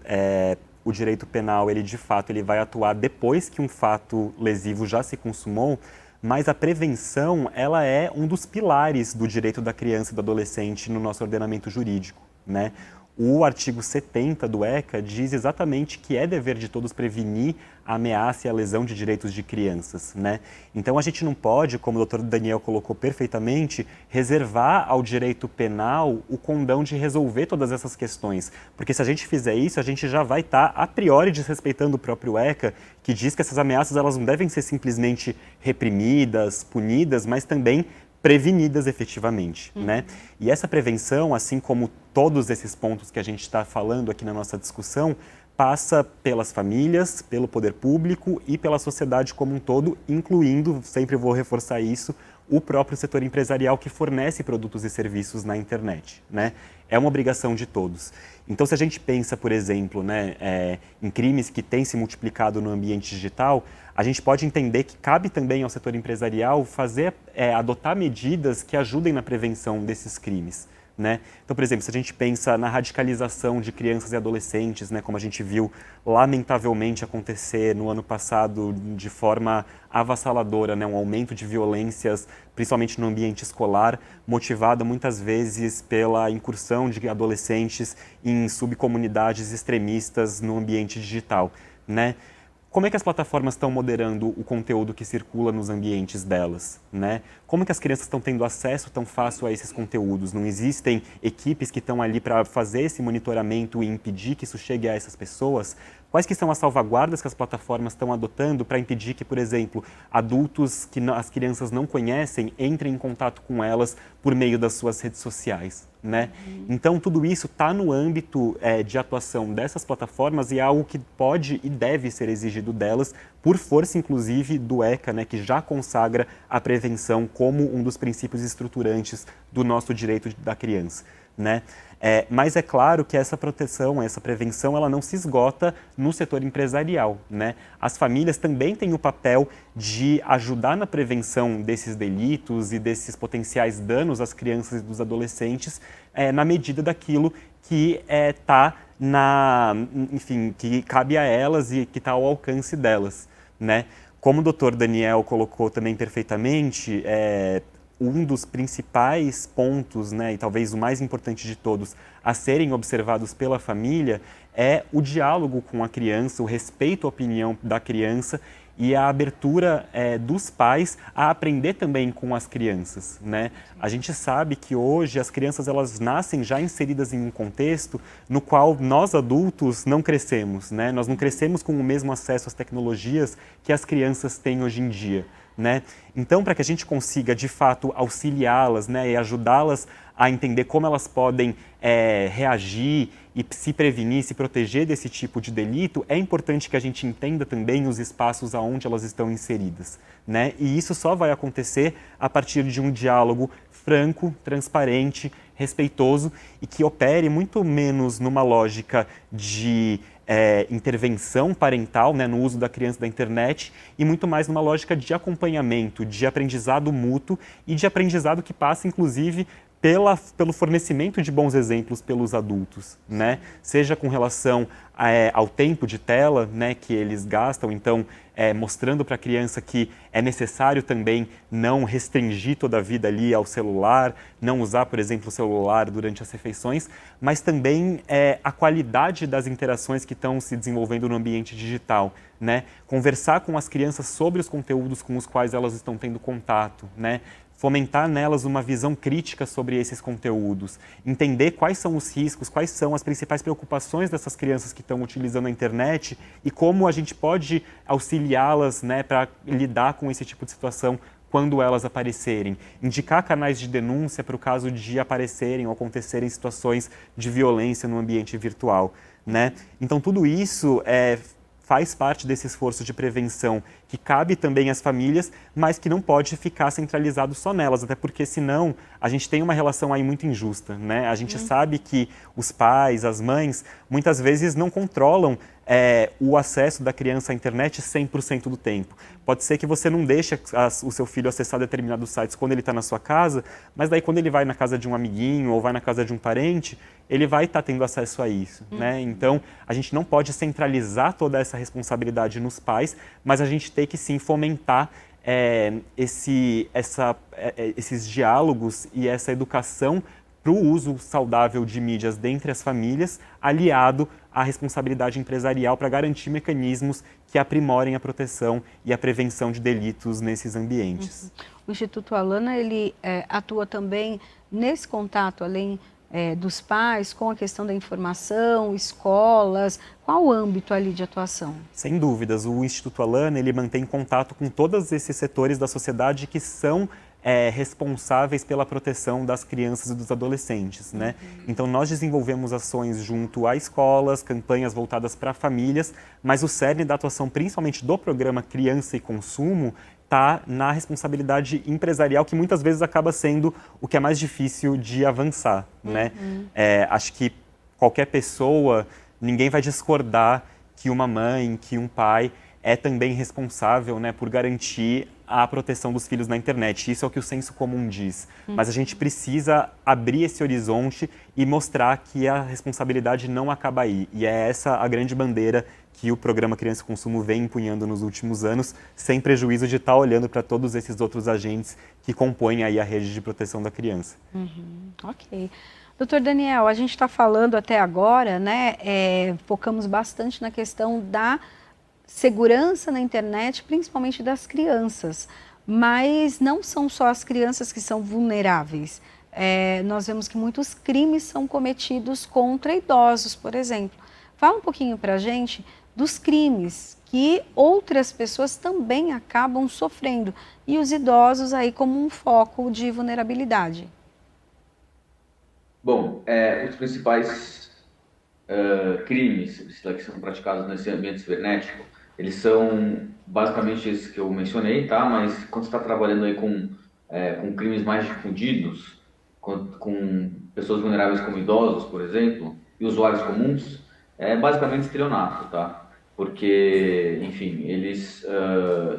O direito penal, ele de fato, ele vai atuar depois que um fato lesivo já se consumou, mas a prevenção, ela é um dos pilares do direito da criança e do adolescente no nosso ordenamento jurídico, né? O artigo 70 do ECA diz exatamente que é dever de todos prevenir a ameaça e a lesão de direitos de crianças, né? Então a gente não pode, como o Dr. Daniel colocou perfeitamente, reservar ao direito penal o condão de resolver todas essas questões, porque se a gente fizer isso, a gente já vai estar a priori desrespeitando o próprio ECA, que diz que essas ameaças elas não devem ser simplesmente reprimidas, punidas, mas também prevenidas efetivamente, né? E essa prevenção, assim como todos esses pontos que a gente está falando aqui na nossa discussão, passa pelas famílias, pelo poder público e pela sociedade como um todo, incluindo, sempre vou reforçar isso, o próprio setor empresarial que fornece produtos e serviços na internet, né? É uma obrigação de todos. Então, se a gente pensa, por exemplo, né, em crimes que têm se multiplicado no ambiente digital, a gente pode entender que cabe também ao setor empresarial adotar medidas que ajudem na prevenção desses crimes, né? Então, por exemplo, se a gente pensa na radicalização de crianças e adolescentes, né, como a gente viu lamentavelmente acontecer no ano passado de forma avassaladora, né, um aumento de violências, principalmente no ambiente escolar, motivada muitas vezes pela incursão de adolescentes em subcomunidades extremistas no ambiente digital, né? Como é que as plataformas estão moderando o conteúdo que circula nos ambientes delas, né? Como que as crianças estão tendo acesso tão fácil a esses conteúdos? Não existem equipes que estão ali para fazer esse monitoramento e impedir que isso chegue a essas pessoas? Quais que são as salvaguardas que as plataformas estão adotando para impedir que, por exemplo, adultos que as crianças não conhecem entrem em contato com elas por meio das suas redes sociais, né? Então, tudo isso está no âmbito de atuação dessas plataformas e é algo que pode e deve ser exigido delas, por força, inclusive, do ECA, né, que já consagra a prevenção como um dos princípios estruturantes do nosso direito da criança, né? Mas é claro que essa proteção, essa prevenção, ela não se esgota no setor empresarial, né? As famílias também têm o papel de ajudar na prevenção desses delitos e desses potenciais danos às crianças e dos adolescentes, na medida daquilo que enfim, que cabe a elas e que está ao alcance delas, né? Como o Dr. Daniel colocou também perfeitamente, um dos principais pontos, né, e talvez o mais importante de todos, a serem observados pela família é o diálogo com a criança, o respeito à opinião da criança e a abertura dos pais a aprender também com as crianças, né? A gente sabe que hoje as crianças elas nascem já inseridas em um contexto no qual nós adultos não crescemos, né? Nós não crescemos com o mesmo acesso às tecnologias que as crianças têm hoje em dia, né? Então, para que a gente consiga, de fato, auxiliá-las, né, e ajudá-las a entender como elas podem reagir e se prevenir, se proteger desse tipo de delito, é importante que a gente entenda também os espaços aonde elas estão inseridas, né? E isso só vai acontecer a partir de um diálogo franco, transparente, respeitoso e que opere muito menos numa lógica de intervenção parental, né, no uso da criança da internet e muito mais numa lógica de acompanhamento, de aprendizado mútuo e de aprendizado que passa, inclusive, pelo fornecimento de bons exemplos pelos adultos, né? Seja com relação ao tempo de tela, né, que eles gastam, então mostrando para a criança que é necessário também não restringir toda a vida ali ao celular, não usar, por exemplo, o celular durante as refeições, mas também a qualidade das interações que estão se desenvolvendo no ambiente digital, né? Conversar com as crianças sobre os conteúdos com os quais elas estão tendo contato, né? Fomentar nelas uma visão crítica sobre esses conteúdos, entender quais são os riscos, quais são as principais preocupações dessas crianças que estão utilizando a internet e como a gente pode auxiliá-las, né, para lidar com esse tipo de situação quando elas aparecerem. Indicar canais de denúncia para o caso de aparecerem ou acontecerem situações de violência no ambiente virtual, né? Então, tudo isso faz parte desse esforço de prevenção que cabe também às famílias, mas que não pode ficar centralizado só nelas, até porque senão a gente tem uma relação aí muito injusta, né? A gente sabe que os pais, as mães, muitas vezes não controlam o acesso da criança à internet 100% do tempo. Pode ser que você não deixe o seu filho acessar determinados sites quando ele está na sua casa, mas daí quando ele vai na casa de um amiguinho ou vai na casa de um parente, ele vai estar tendo acesso a isso, né? Então, a gente não pode centralizar toda essa responsabilidade nos pais, mas a gente tem que sim fomentar esses diálogos e essa educação para o uso saudável de mídias dentre as famílias, aliado à responsabilidade empresarial para garantir mecanismos que aprimorem a proteção e a prevenção de delitos nesses ambientes. O Instituto Alana, ele atua também nesse contato, além dos pais, com a questão da informação, escolas, qual o âmbito ali de atuação? Sem dúvidas, o Instituto Alana, ele mantém contato com todos esses setores da sociedade que são responsáveis pela proteção das crianças e dos adolescentes, né? Então, nós desenvolvemos ações junto a escolas, campanhas voltadas para famílias, mas o cerne da atuação, principalmente do programa Criança e Consumo, está na responsabilidade empresarial, que muitas vezes acaba sendo o que é mais difícil de avançar, né? Acho que qualquer pessoa, ninguém vai discordar que uma mãe, que um pai é também responsável, né, por garantir a proteção dos filhos na internet. Isso é o que o senso comum diz. Mas a gente precisa abrir esse horizonte e mostrar que a responsabilidade não acaba aí. E é essa a grande bandeira que o programa Criança e Consumo vem empunhando nos últimos anos, sem prejuízo de estar olhando para todos esses outros agentes que compõem aí a rede de proteção da criança. Ok. Doutor Daniel, a gente está falando até agora, né, focamos bastante na questão da segurança na internet, principalmente das crianças, mas não são só as crianças que são vulneráveis. Nós vemos que muitos crimes são cometidos contra idosos, por exemplo. Fala um pouquinho para a gente dos crimes que outras pessoas também acabam sofrendo e os idosos aí como um foco de vulnerabilidade. Bom, os principais crimes que são praticados nesse ambiente cibernético, eles são basicamente esses que eu mencionei, tá? Mas quando você está trabalhando aí com crimes mais difundidos, com pessoas vulneráveis como idosos, por exemplo, e usuários comuns, é basicamente estelionato, tá? Porque, enfim, eles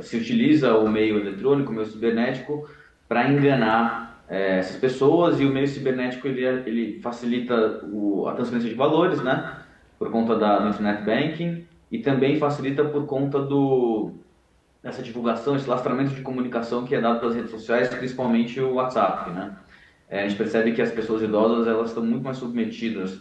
se utiliza o meio eletrônico, o meio cibernético, para enganar essas pessoas, e o meio cibernético ele facilita a transferência de valores, né? Por conta do internet banking, e também facilita por conta dessa divulgação, esse lastramento de comunicação que é dado pelas redes sociais, principalmente o WhatsApp, né? A gente percebe que as pessoas idosas elas estão muito mais submetidas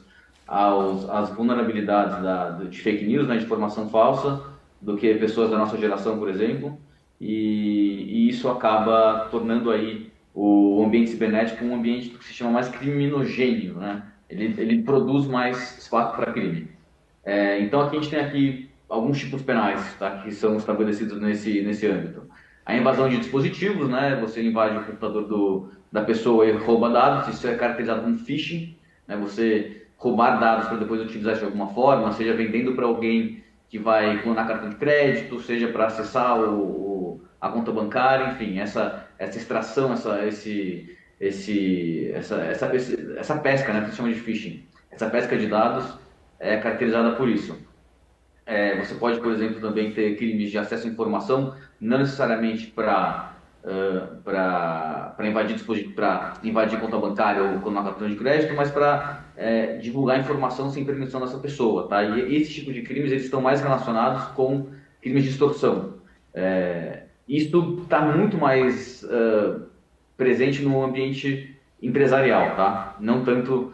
às vulnerabilidades de fake news, né, de informação falsa, do que pessoas da nossa geração, por exemplo, e isso acaba tornando aí o ambiente cibernético um ambiente que se chama mais criminogênio, né? Ele produz mais espaço para crime. Então aqui a gente tem aqui alguns tipos penais, tá, que são estabelecidos nesse âmbito. A invasão de dispositivos, né? Você invade o computador da pessoa e rouba dados, isso é caracterizado como phishing, né? Você roubar dados para depois utilizar de alguma forma, seja vendendo para alguém que vai clonar cartão de crédito, seja para acessar a conta bancária, enfim, essa extração, essa pesca, né, que se chama de phishing, essa pesca de dados é caracterizada por isso. Você pode, por exemplo, também ter crimes de acesso à informação, não necessariamente para invadir dispositivo, para invadir conta bancária ou clonar cartão de crédito, mas para divulgar informação sem permissão dessa pessoa, tá? E esse tipo de crimes eles estão mais relacionados com crimes de extorsão. Isso está muito mais presente no ambiente empresarial, tá? Não tanto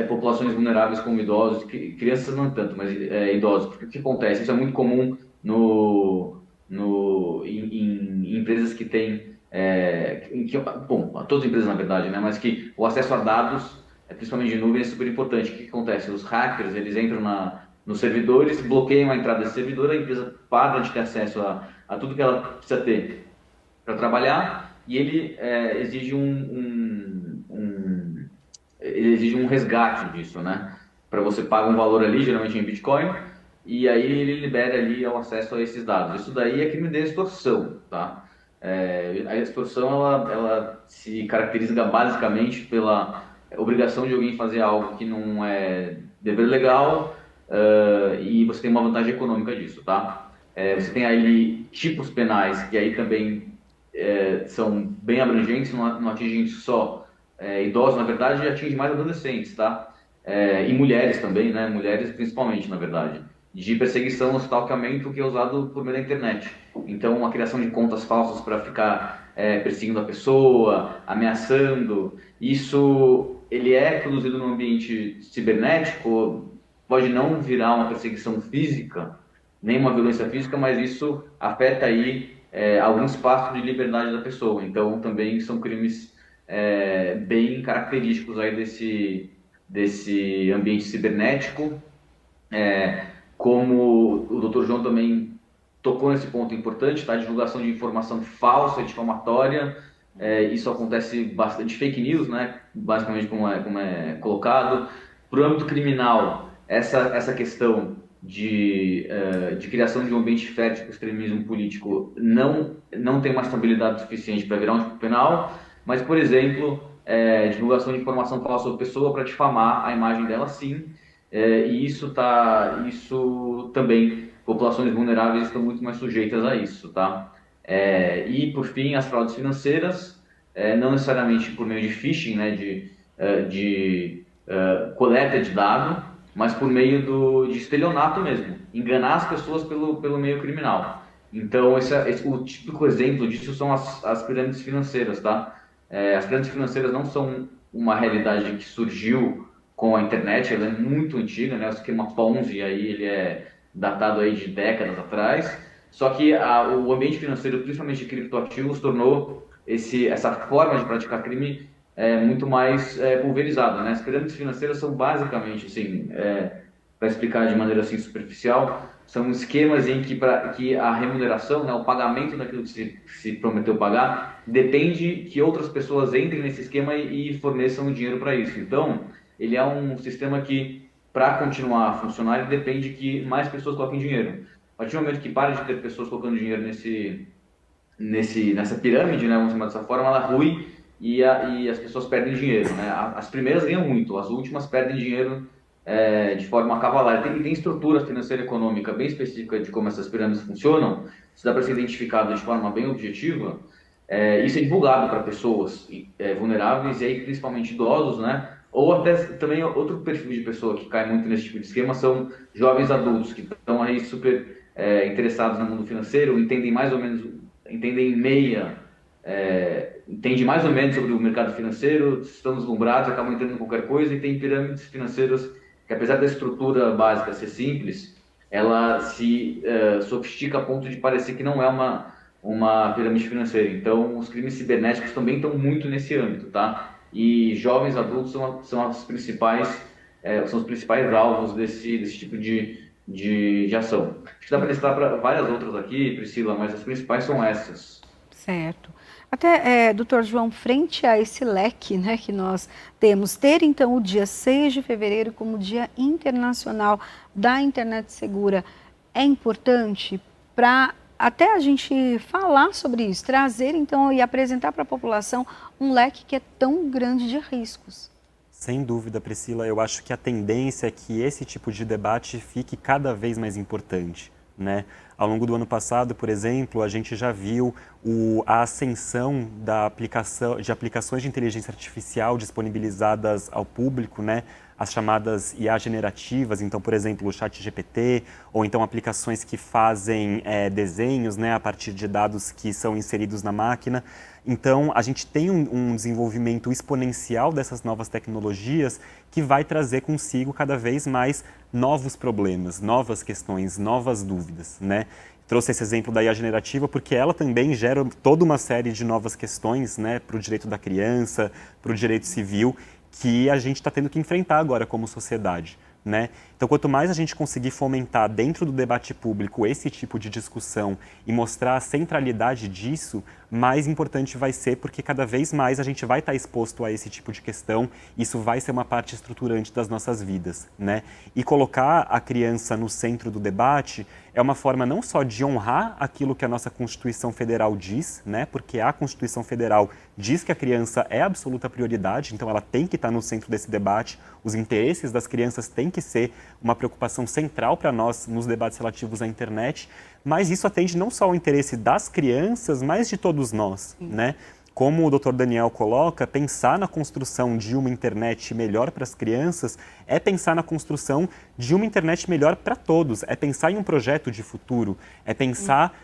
populações vulneráveis como idosos, crianças não tanto, mas idosos. Porque o que acontece? Isso é muito comum em empresas que têm, bom, todas as empresas na verdade, né? Mas que o acesso a dados, principalmente de nuvem, é super importante. O que acontece? Os hackers, eles entram nos servidores, bloqueiam a entrada desse servidor, a empresa para de ter acesso a tudo que ela precisa ter para trabalhar e ele exige um resgate disso, né? Para você pagar um valor ali, geralmente em Bitcoin, e aí ele libera ali o acesso a esses dados. Isso daí é crime de extorsão, tá? A extorsão, ela se caracteriza basicamente pela obrigação de alguém fazer algo que não é dever legal, e você tem uma vantagem econômica disso, tá? Você tem aí tipos penais que aí também são bem abrangentes, não atingem só idosos, na verdade, atinge mais adolescentes, tá? E mulheres também, né? Mulheres principalmente, na verdade. De perseguição, stalkeamento que é usado por meio da internet. Então, a criação de contas falsas para ficar perseguindo a pessoa, ameaçando, isso ele é produzido no ambiente cibernético, pode não virar uma perseguição física, nem uma violência física, mas isso afeta aí algum espaço de liberdade da pessoa. Então, também são crimes bem característicos aí desse ambiente cibernético. Como o Dr. João também tocou nesse ponto importante, tá? A divulgação de informação falsa, difamatória, isso acontece bastante, fake news, né? Basicamente como é colocado. Para o âmbito criminal, essa questão de criação de um ambiente fértil para o extremismo político não tem uma estabilidade suficiente para virar um tipo penal, mas, por exemplo, divulgação de informação falsa sobre pessoa para difamar a imagem dela, sim, e isso também, populações vulneráveis estão muito mais sujeitas a isso, tá? E, por fim, as fraudes financeiras, não necessariamente por meio de phishing, né, de coleta de dado, mas por meio de estelionato mesmo, enganar as pessoas pelo meio criminal. Então, o típico exemplo disso são as pirâmides financeiras, tá? As pirâmides financeiras não são uma realidade que surgiu com a internet, ela é muito antiga, né? O esquema Ponzi aí, ele é datado aí de décadas atrás, só que o ambiente financeiro, principalmente de criptoativos, tornou essa forma de praticar crime muito mais pulverizada, né? As pirâmides financeiras são basicamente, assim, para explicar de maneira assim superficial, são esquemas em que a remuneração, né, o pagamento daquilo que se prometeu pagar, depende que outras pessoas entrem nesse esquema e forneçam dinheiro para isso. Então, ele é um sistema que, para continuar a funcionar, ele depende que mais pessoas coloquem dinheiro. A partir do momento que para de ter pessoas colocando dinheiro nessa pirâmide, né, vamos chamar dessa forma, ela rui e as pessoas perdem dinheiro, né? As primeiras ganham muito, as últimas perdem dinheiro de forma cavalar. Tem estrutura financeira e econômica bem específica de como essas pirâmides funcionam, isso dá para ser identificado de forma bem objetiva. Isso é divulgado para pessoas vulneráveis e aí principalmente idosos, né? Ou até também outro perfil de pessoa que cai muito nesse tipo de esquema são jovens adultos que estão aí super interessados no mundo financeiro, entendem mais ou menos, entendem entende mais ou menos sobre o mercado financeiro, estão deslumbrados, acabam entrando em qualquer coisa e tem pirâmides financeiras que, apesar da estrutura básica ser simples, ela se sofistica a ponto de parecer que não é uma pirâmide financeira. Então, os crimes cibernéticos também estão muito nesse âmbito, tá? E jovens adultos são os principais alvos desse tipo de ação. Acho que dá para listar para várias outras aqui, Priscila, mas as principais são essas. Certo. Até, doutor João, frente a esse leque, né, que nós temos, ter então o dia 6 de fevereiro como Dia Internacional da Internet Segura é importante para até a gente falar sobre isso, trazer então e apresentar para a população um leque que é tão grande de riscos. Sem dúvida, Priscila, eu acho que a tendência é que esse tipo de debate fique cada vez mais importante, né? Ao longo do ano passado, por exemplo, a gente já viu a ascensão de aplicações de inteligência artificial disponibilizadas ao público, né? As chamadas IA generativas, então, por exemplo, o ChatGPT, ou então aplicações que fazem desenhos, né, a partir de dados que são inseridos na máquina. Então, a gente tem um desenvolvimento exponencial dessas novas tecnologias que vai trazer consigo cada vez mais novos problemas, novas questões, novas dúvidas, né? Trouxe esse exemplo da IA generativa porque ela também gera toda uma série de novas questões, né, para o direito da criança, para o direito civil, que a gente está tendo que enfrentar agora como sociedade, né? Então, quanto mais a gente conseguir fomentar dentro do debate público esse tipo de discussão e mostrar a centralidade disso, mais importante vai ser, porque cada vez mais a gente vai estar exposto a esse tipo de questão, isso vai ser uma parte estruturante das nossas vidas, né? E colocar a criança no centro do debate é uma forma não só de honrar aquilo que a nossa Constituição Federal diz, né? Porque a Constituição Federal diz que a criança é a absoluta prioridade, então ela tem que estar no centro desse debate, os interesses das crianças têm que ser uma preocupação central para nós nos debates relativos à internet, mas isso atende não só ao interesse das crianças, mas de todos nós, né? Como o Dr. Daniel coloca, pensar na construção de uma internet melhor para as crianças é pensar na construção de uma internet melhor para todos, é pensar em um projeto de futuro, é pensar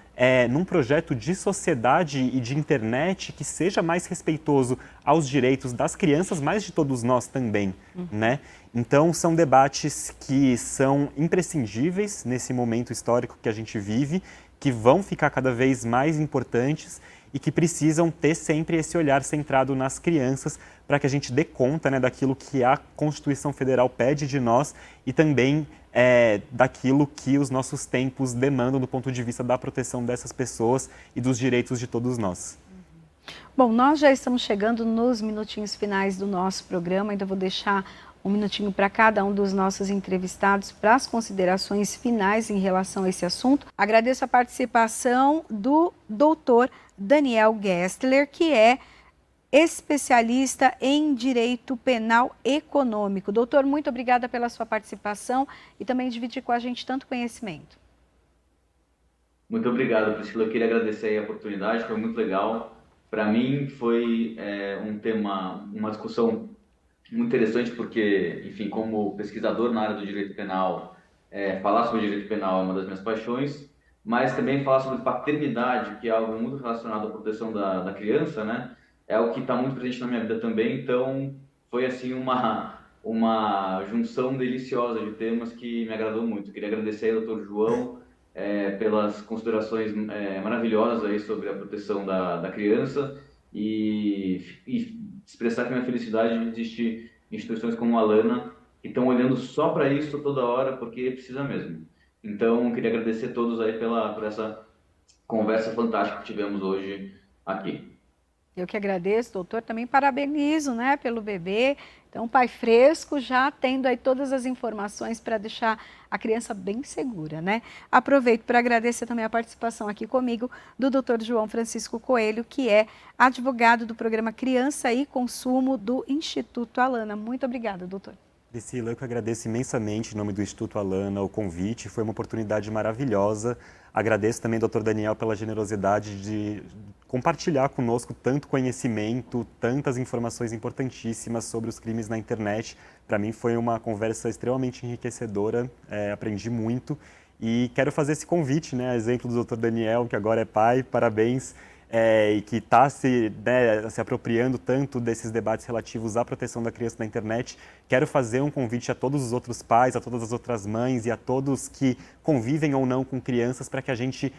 num projeto de sociedade e de internet que seja mais respeitoso aos direitos das crianças, mas de todos nós também, né? Então, são debates que são imprescindíveis nesse momento histórico que a gente vive, que vão ficar cada vez mais importantes e que precisam ter sempre esse olhar centrado nas crianças para que a gente dê conta, né, daquilo que a Constituição Federal pede de nós e também daquilo que os nossos tempos demandam do ponto de vista da proteção dessas pessoas e dos direitos de todos nós. Bom, nós já estamos chegando nos minutinhos finais do nosso programa, ainda vou deixar um minutinho para cada um dos nossos entrevistados para as considerações finais em relação a esse assunto. Agradeço a participação do doutor Daniel Gessler, que é especialista em Direito Penal Econômico. Doutor, muito obrigada pela sua participação e também dividir com a gente tanto conhecimento. Muito obrigado, Priscila. Eu queria agradecer aí a oportunidade, foi muito legal. Para mim foi uma discussão muito interessante porque, enfim, como pesquisador na área do direito penal, falar sobre direito penal é uma das minhas paixões, mas também falar sobre paternidade, que é algo muito relacionado à proteção da criança, né? É algo que está muito presente na minha vida também, então foi assim uma junção deliciosa de temas que me agradou muito. Queria agradecer ao Dr. João pelas considerações maravilhosas aí sobre a proteção da criança e expressar a minha felicidade de existir instituições como a Lana que estão olhando só para isso toda hora porque precisa mesmo. Então, queria agradecer a todos aí por essa conversa fantástica que tivemos hoje aqui. Eu que agradeço, doutor, também parabenizo, né, pelo bebê. Então, pai fresco, já tendo aí todas as informações para deixar a criança bem segura, né? Aproveito para agradecer também a participação aqui comigo do doutor João Francisco Coelho, que é advogado do programa Criança e Consumo do Instituto Alana. Muito obrigada, doutor. Priscila, eu que agradeço imensamente em nome do Instituto Alana o convite, foi uma oportunidade maravilhosa. Agradeço também ao Dr. Daniel pela generosidade de compartilhar conosco tanto conhecimento, tantas informações importantíssimas sobre os crimes na internet. Para mim foi uma conversa extremamente enriquecedora, aprendi muito e quero fazer esse convite, né, a exemplo do Dr. Daniel, que agora é pai, parabéns. e que está se apropriando tanto desses debates relativos à proteção da criança na internet, quero fazer um convite a todos os outros pais, a todas as outras mães e a todos que convivem ou não com crianças para que a gente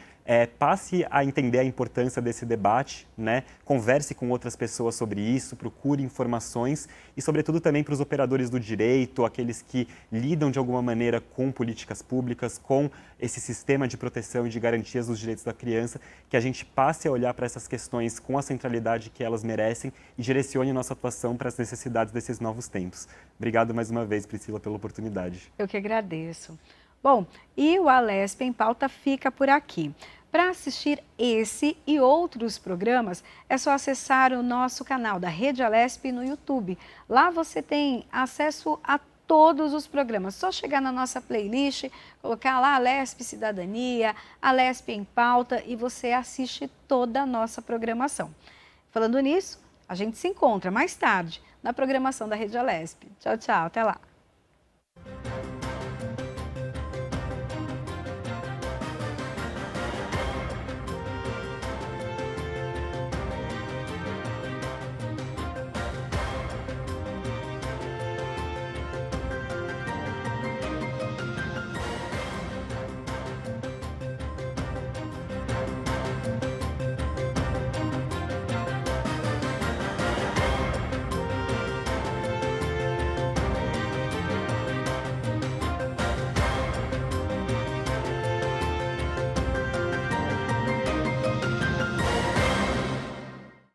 passe a entender a importância desse debate, né? Converse com outras pessoas sobre isso, procure informações e, sobretudo, também para os operadores do direito, aqueles que lidam de alguma maneira com políticas públicas, com esse sistema de proteção e de garantias dos direitos da criança, que a gente passe a olhar para essas questões com a centralidade que elas merecem e direcione nossa atuação para as necessidades desses novos tempos. Obrigado mais uma vez, Priscila, pela oportunidade. Eu que agradeço. Bom, e o Alesp em Pauta fica por aqui. Para assistir esse e outros programas, é só acessar o nosso canal da Rede Alesp no YouTube. Lá você tem acesso a todos os programas. Só chegar na nossa playlist, colocar lá Alesp Cidadania, Alesp em Pauta e você assiste toda a nossa programação. Falando nisso, a gente se encontra mais tarde na programação da Rede Alesp. Tchau, tchau. Até lá.